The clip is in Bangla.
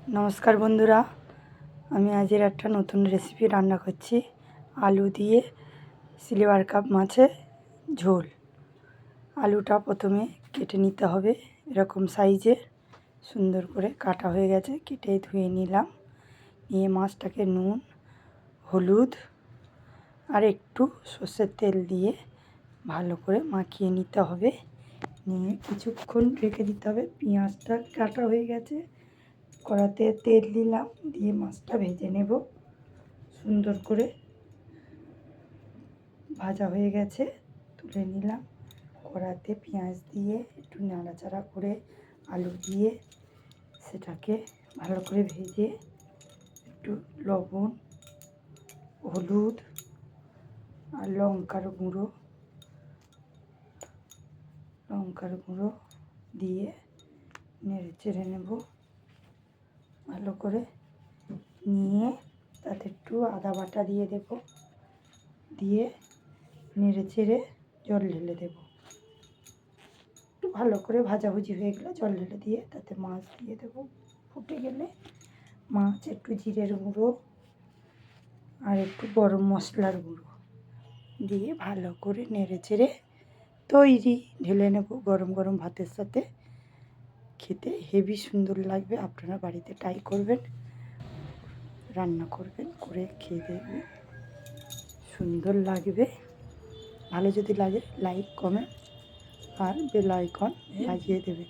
নমস্কার বন্ধুরা, আমি আজের একটা নতুন রেসিপি রান্না করছি। আলু দিয়ে সিলভার কাপ মাছের ঝোল। আলুটা প্রথমে কেটে নিতে হবে, এরকম সাইজের সুন্দর করে কাটা হয়ে গেছে। কেটে ধুয়ে নিলাম। নিয়ে মাছটাকে নুন, হলুদ আর একটু সর্ষের তেল দিয়ে ভালো করে মাখিয়ে নিতে হবে। নিয়ে কিছুক্ষণ রেখে দিতে হবে। পেঁয়াজটা কাটা হয়ে গেছে, কড়াতে তেল দিলাম, দিয়ে মাছটা ভেজে নেব। সুন্দর করে ভাজা হয়ে গেছে, তুলে নিলাম। কড়াতে পেঁয়াজ দিয়ে একটু নাড়াচাড়া করে আলু দিয়ে সেটাকে ভালো করে ভেজে একটু লবণ, হলুদ আর লঙ্কার গুঁড়ো দিয়ে নেড়ে চেড়ে নেব ভালো করে। নিয়ে তাতে একটু আদা বাটা দিয়ে দেব, দিয়ে নেড়ে চেড়ে জল ঢেলে দেব। একটু ভালো করে ভাজাভুজি হয়ে গেলে জল ঢেলে দিয়ে তাতে মাছ দিয়ে দেব। ফুটে গেলে মাছ একটু জিরের গুঁড়ো আর একটু গরম মশলার গুঁড়ো দিয়ে ভালো করে নেড়ে চেড়ে তৈরি। ঢেলে নেব গরম গরম ভাতের সাথে। খেতে হেভি সুন্দর লাগবে। আপনারা বাড়িতে ট্রাই করবেন, রান্না করবেন, করে খেয়ে দেখবেন, সুন্দর লাগবে। ভালো যদি লাগে লাইক, কমেন্ট আর বেল আইকন বাজিয়ে দেবেন।